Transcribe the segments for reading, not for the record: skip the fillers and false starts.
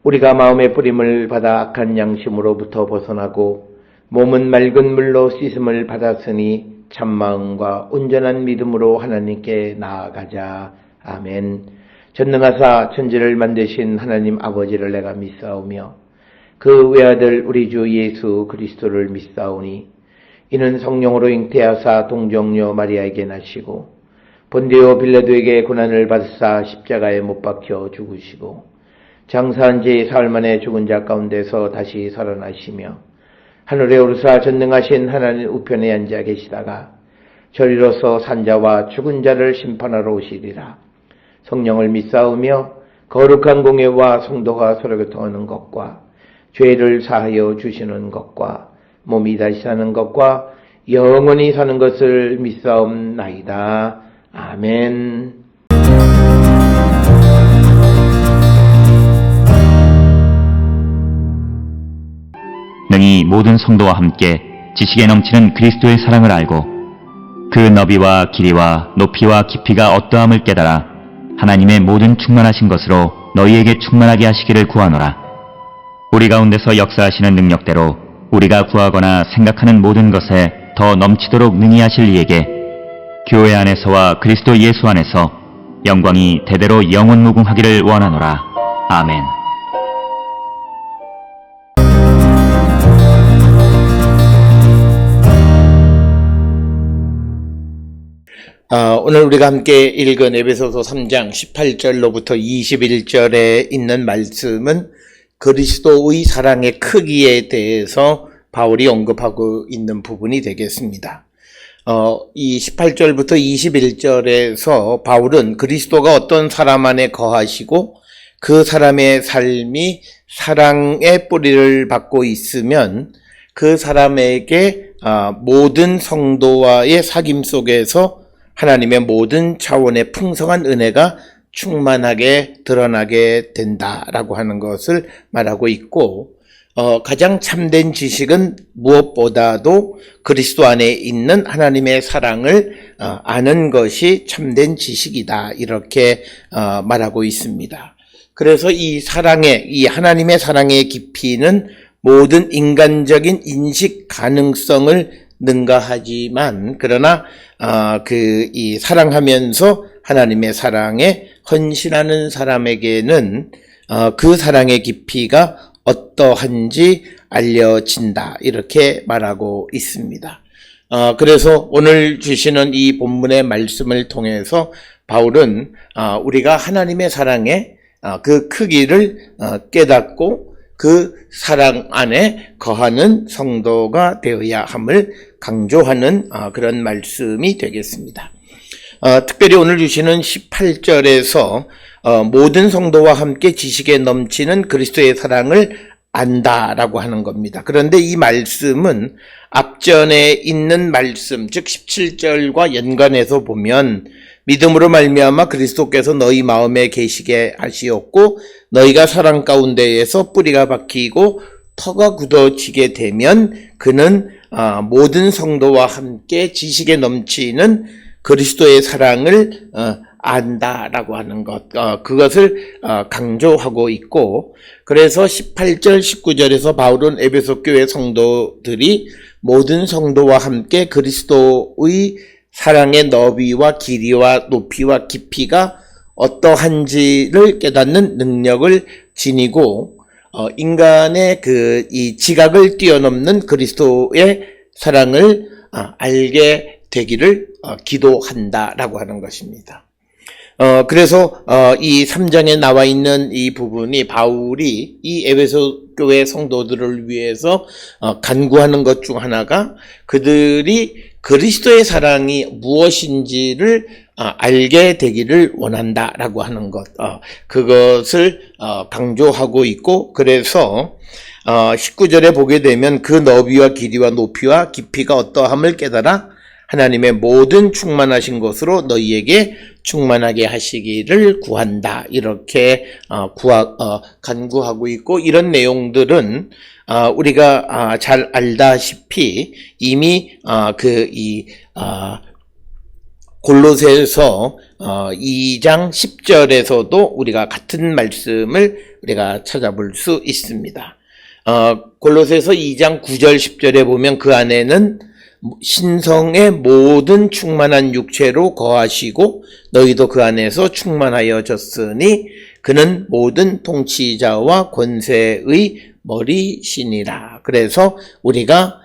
우리가 마음의 뿌림을 받아 악한 양심으로부터 벗어나고 몸은 맑은 물로 씻음을 받았으니 참마음과 온전한 믿음으로 하나님께 나아가자. 아멘. 전능하사 천지를 만드신 하나님 아버지를 내가 믿사오며 그 외아들 우리 주 예수 그리스도를 믿사오니 이는 성령으로 잉태하사 동정녀 마리아에게 나시고 본디오 빌라도에게 고난을 받으사 십자가에 못 박혀 죽으시고 장사한 지 사흘 만에 죽은 자 가운데서 다시 살아나시며 하늘에 오르사 전능하신 하나님 우편에 앉아 계시다가 저리로서 산자와 죽은 자를 심판하러 오시리라. 성령을 믿사오며 거룩한 공예와 성도가 서로 교통하는 것과 죄를 사하여 주시는 것과 몸이 다시 사는 것과 영원히 사는 것을 믿사옵나이다. 아멘. 능히 모든 성도와 함께 지식에 넘치는 그리스도의 사랑을 알고 그 너비와 길이와 높이와 깊이가 어떠함을 깨달아 하나님의 모든 충만하신 것으로 너희에게 충만하게 하시기를 구하노라. 우리 가운데서 역사하시는 능력대로 우리가 구하거나 생각하는 모든 것에 더 넘치도록 능히 하실 이에게 교회 안에서와 그리스도 예수 안에서 영광이 대대로 영원무궁하기를 원하노라. 아멘. 오늘 우리가 함께 읽은 에베소서 3장 18절로부터 21절에 있는 말씀은 그리스도의 사랑의 크기에 대해서 바울이 언급하고 있는 부분이 되겠습니다. 이 18절부터 21절에서 바울은 그리스도가 어떤 사람 안에 거하시고 그 사람의 삶이 사랑의 뿌리를 받고 있으면 그 사람에게 모든 성도와의 사귐 속에서 하나님의 모든 차원의 풍성한 은혜가 충만하게 드러나게 된다라고 하는 것을 말하고 있고, 가장 참된 지식은 무엇보다도 그리스도 안에 있는 하나님의 사랑을 아는 것이 참된 지식이다, 이렇게 말하고 있습니다. 그래서 이 하나님의 사랑의 깊이는 모든 인간적인 인식 가능성을 능가하지만, 그러나 이 사랑하면서 하나님의 사랑에 헌신하는 사람에게는 그 사랑의 깊이가 어떠한지 알려진다, 이렇게 말하고 있습니다. 그래서 오늘 주시는 이 본문의 말씀을 통해서 바울은 우리가 하나님의 사랑의 그 크기를 깨닫고 그 사랑 안에 거하는 성도가 되어야 함을 강조하는 그런 말씀이 되겠습니다. 특별히 오늘 주시는 18절에서 모든 성도와 함께 지식에 넘치는 그리스도의 사랑을 안다라고 하는 겁니다. 그런데 이 말씀은 앞전에 있는 말씀, 즉 17절과 연관해서 보면 믿음으로 말미암아 그리스도께서 너희 마음에 계시게 하시었고 너희가 사랑 가운데에서 뿌리가 박히고 터가 굳어지게 되면 그는 모든 성도와 함께 지식에 넘치는 그리스도의 사랑을 안다라고 하는 것, 그것을 강조하고 있고, 그래서 18절 19절에서 바울은 에베소 교회 성도들이 모든 성도와 함께 그리스도의 사랑의 너비와 길이와 높이와 깊이가 어떠한지를 깨닫는 능력을 지니고 인간의 이 지각을 뛰어넘는 그리스도의 사랑을 알게 되기를 기도한다라고 하는 것입니다. 그래서 이 3장에 나와 있는 이 부분이 바울이 이 에베소 교회 성도들을 위해서 간구하는 것 중 하나가 그들이 그리스도의 사랑이 무엇인지를 알게 되기를 원한다라고 하는 것, 그것을 강조하고 있고, 그래서 19절에 보게 되면 그 너비와 길이와 높이와 깊이가 어떠함을 깨달아 하나님의 모든 충만하신 것으로 너희에게 충만하게 하시기를 구한다, 이렇게 간구하고 있고, 이런 내용들은 우리가 잘 알다시피 이미 골로새서 2장 10절에서도 우리가 같은 말씀을 우리가 찾아볼 수 있습니다. 골로새서 2장 9절 10절에 보면 그 안에는 신성의 모든 충만한 육체로 거하시고 너희도 그 안에서 충만하여졌으니 그는 모든 통치자와 권세의 머리시니라. 그래서 우리가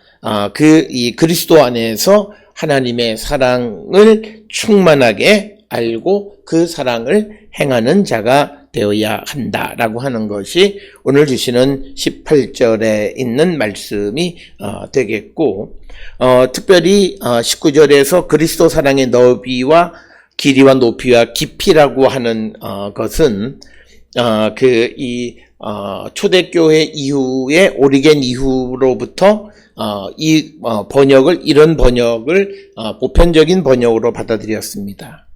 이 그리스도 안에서 하나님의 사랑을 충만하게 알고 그 사랑을 행하는 자가 되어야 한다라고 하는 것이 오늘 주시는 18절에 있는 말씀이 되겠고, 특별히 19절에서 그리스도 사랑의 너비와 길이와 높이와 깊이라고 하는 것은 초대교회 이후에 오리겐 이후로부터 이런 번역을 보편적인 번역으로 받아들였습니다.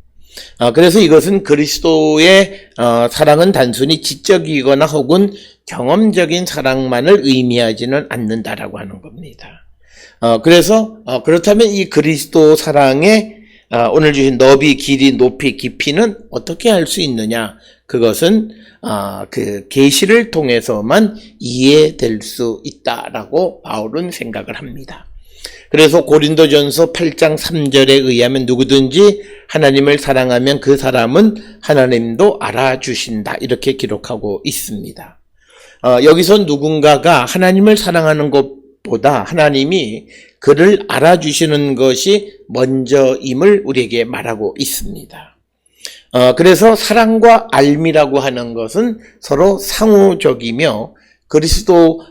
그래서 이것은 그리스도의 사랑은 단순히 지적이거나 혹은 경험적인 사랑만을 의미하지는 않는다라고 하는 겁니다. 그래서 그렇다면 이 그리스도 사랑의 오늘 주신 너비, 길이, 높이, 깊이는 어떻게 알 수 있느냐? 그것은 그 계시를 통해서만 이해될 수 있다라고 바울은 생각을 합니다. 그래서 고린도전서 8장 3절에 의하면 누구든지 하나님을 사랑하면 그 사람은 하나님도 알아주신다, 이렇게 기록하고 있습니다. 여기서 누군가가 하나님을 사랑하는 것보다 하나님이 그를 알아주시는 것이 먼저임을 우리에게 말하고 있습니다. 그래서 사랑과 알미라고 하는 것은 서로 상호적이며 그리스도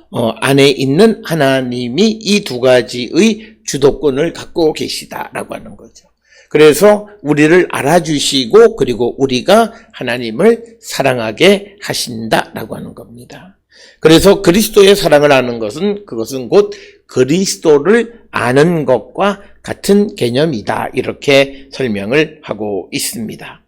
안에 있는 하나님이 이 두 가지의 주도권을 갖고 계시다라고 하는 거죠. 그래서 우리를 알아주시고 그리고 우리가 하나님을 사랑하게 하신다라고 하는 겁니다. 그래서 그리스도의 사랑을 아는 것은 그것은 곧 그리스도를 아는 것과 같은 개념이다, 이렇게 설명을 하고 있습니다.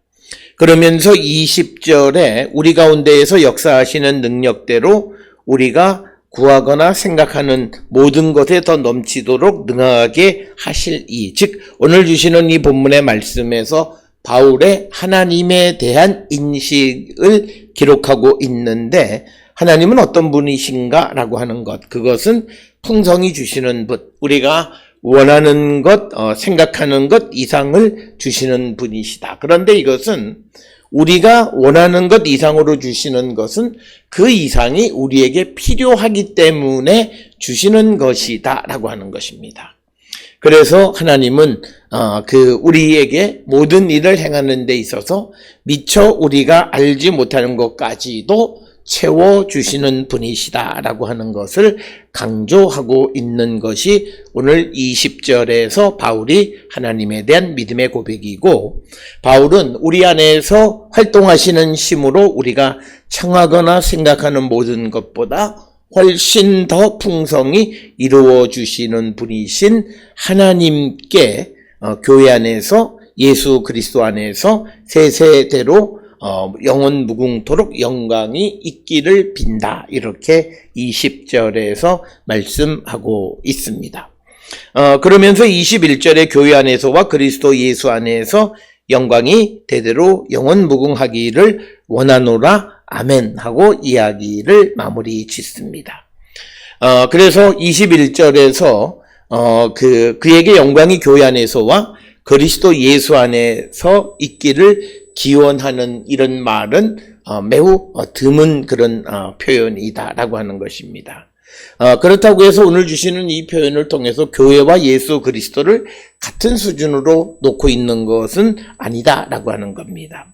그러면서 20절에 우리 가운데에서 역사하시는 능력대로 우리가 구하거나 생각하는 모든 것에 더 넘치도록 능하게 하실 즉 오늘 주시는 이 본문의 말씀에서 바울의 하나님에 대한 인식을 기록하고 있는데, 하나님은 어떤 분이신가 라고 하는 것, 그것은 풍성히 주시는 분, 우리가 원하는 것, 생각하는 것 이상을 주시는 분이시다. 그런데 이것은 우리가 원하는 것 이상으로 주시는 것은 그 이상이 우리에게 필요하기 때문에 주시는 것이다 라고 하는 것입니다. 그래서 하나님은 우리에게 모든 일을 행하는 데 있어서 미처 우리가 알지 못하는 것까지도 채워주시는 분이시다라고 하는 것을 강조하고 있는 것이 오늘 20절에서 바울이 하나님에 대한 믿음의 고백이고, 바울은 우리 안에서 활동하시는 힘으로 우리가 청하거나 생각하는 모든 것보다 훨씬 더 풍성히 이루어 주시는 분이신 하나님께 교회 안에서 예수 그리스도 안에서 세세대로 영원 무궁토록 영광이 있기를 빈다, 이렇게 20절에서 말씀하고 있습니다. 그러면서 21절에 교회 안에서와 그리스도 예수 안에서 영광이 대대로 영원 무궁하기를 원하노라 아멘 하고 이야기를 마무리 짓습니다. 그래서 21절에서 그에게 영광이 교회 안에서와 그리스도 예수 안에서 있기를 기원하는 이런 말은 매우 드문 그런 표현이다라고 하는 것입니다. 그렇다고 해서 오늘 주시는 이 표현을 통해서 교회와 예수 그리스도를 같은 수준으로 놓고 있는 것은 아니다라고 하는 겁니다.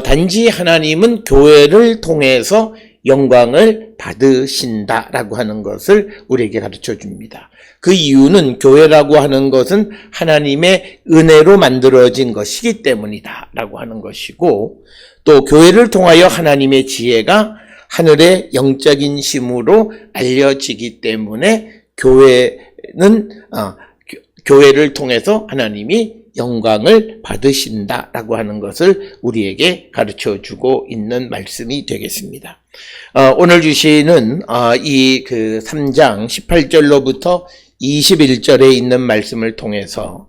단지 하나님은 교회를 통해서 영광을 받으신다라고 하는 것을 우리에게 가르쳐 줍니다. 그 이유는 교회라고 하는 것은 하나님의 은혜로 만들어진 것이기 때문이다라고 하는 것이고, 또 교회를 통하여 하나님의 지혜가 하늘의 영적인 힘으로 알려지기 때문에 교회를 통해서 하나님이 영광을 받으신다라고 하는 것을 우리에게 가르쳐 주고 있는 말씀이 되겠습니다. 오늘 주시는 이 3장 18절로부터 21절에 있는 말씀을 통해서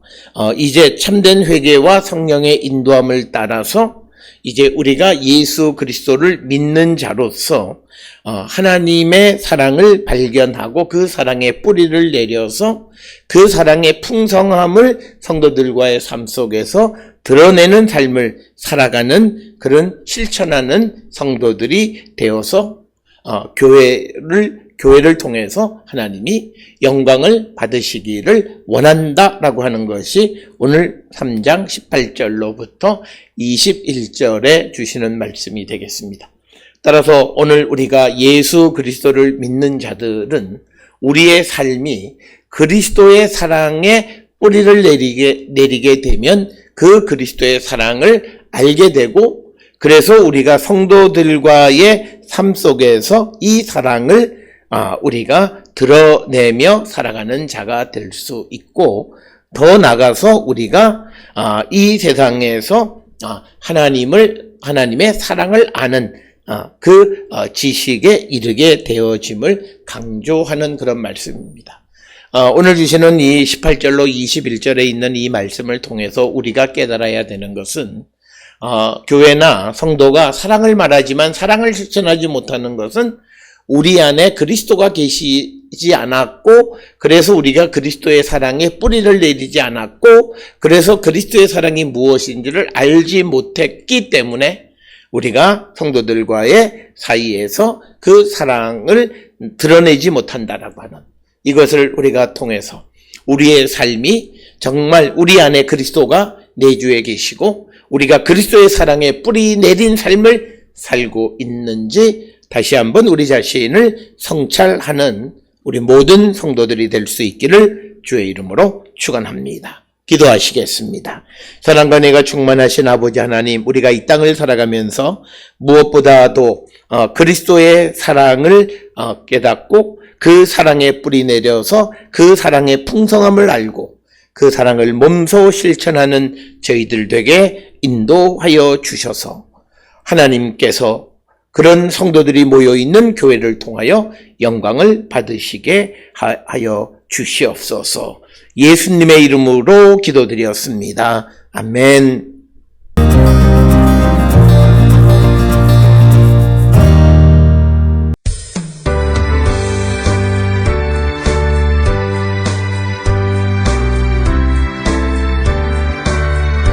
이제 참된 회개와 성령의 인도함을 따라서 이제 우리가 예수 그리스도를 믿는 자로서 하나님의 사랑을 발견하고 그 사랑의 뿌리를 내려서 그 사랑의 풍성함을 성도들과의 삶 속에서 드러내는 삶을 살아가는 그런 실천하는 성도들이 되어서 교회를 통해서 하나님이 영광을 받으시기를 원한다라고 하는 것이 오늘 3장 18절로부터 21절에 주시는 말씀이 되겠습니다. 따라서 오늘 우리가 예수 그리스도를 믿는 자들은 우리의 삶이 그리스도의 사랑에 뿌리를 내리게 되면 그 그리스도의 사랑을 알게 되고, 그래서 우리가 성도들과의 삶 속에서 이 사랑을 우리가 드러내며 살아가는 자가 될 수 있고, 더 나아가서 우리가 이 세상에서 하나님의 사랑을 아는 그 지식에 이르게 되어짐을 강조하는 그런 말씀입니다. 오늘 주시는 이 18절로 21절에 있는 이 말씀을 통해서 우리가 깨달아야 되는 것은 교회나 성도가 사랑을 말하지만 사랑을 실천하지 못하는 것은 우리 안에 그리스도가 계시지 않았고, 그래서 우리가 그리스도의 사랑에 뿌리를 내리지 않았고, 그래서 그리스도의 사랑이 무엇인지를 알지 못했기 때문에 우리가 성도들과의 사이에서 그 사랑을 드러내지 못한다라고 하는, 이것을 우리가 통해서 우리의 삶이 정말 우리 안에 그리스도가 내주에 계시고 우리가 그리스도의 사랑에 뿌리 내린 삶을 살고 있는지 다시 한번 우리 자신을 성찰하는 우리 모든 성도들이 될 수 있기를 주의 이름으로 축원합니다. 기도하시겠습니다. 사랑과 은혜가 충만하신 아버지 하나님, 우리가 이 땅을 살아가면서 무엇보다도 그리스도의 사랑을 깨닫고 그 사랑에 뿌리 내려서 그 사랑의 풍성함을 알고 그 사랑을 몸소 실천하는 저희들 되게 인도하여 주셔서 하나님께서 그런 성도들이 모여있는 교회를 통하여 영광을 받으시게 하여 주시옵소서. 예수님의 이름으로 기도드렸습니다. 아멘. 주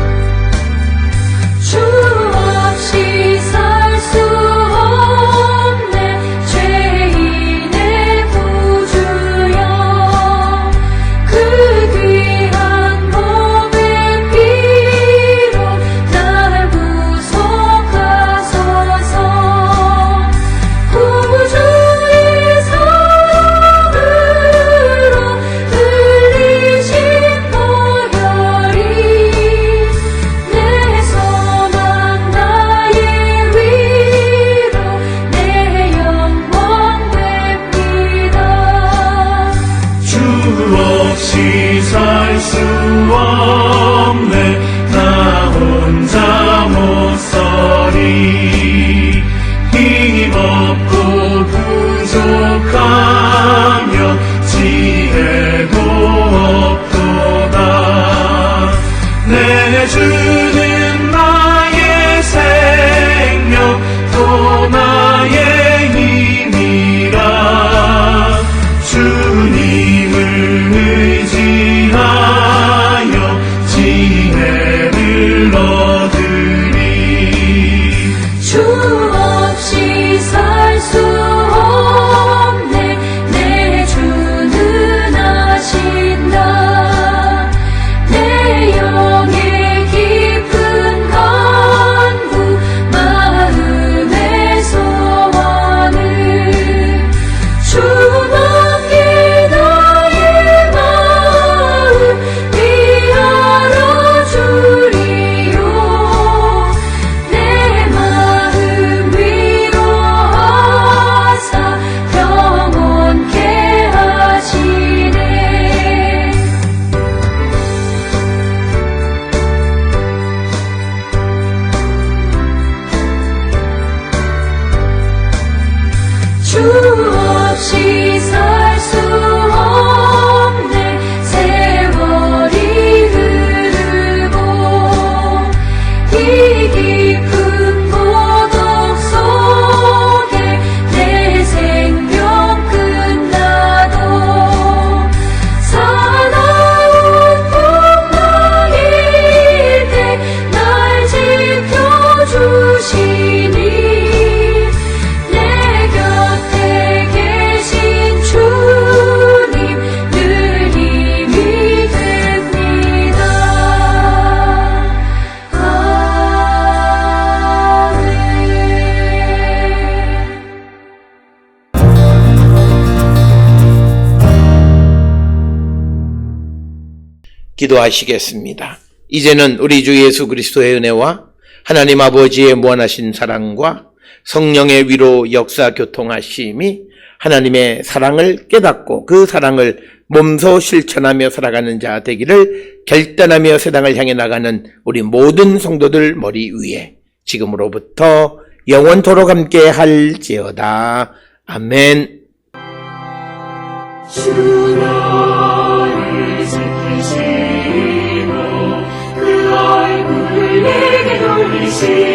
기도하시겠습니다. 이제는 우리 주 예수 그리스도의 은혜와 하나님 아버지의 무한하신 사랑과 성령의 위로 역사 교통하심이 하나님의 사랑을 깨닫고 그 사랑을 몸소 실천하며 살아가는 자 되기를 결단하며 세상을 향해 나가는 우리 모든 성도들 머리 위에 지금으로부터 영원토록 함께 할지어다. 아멘. 주 너를 지키시고 그 얼굴을 내게 돌리시고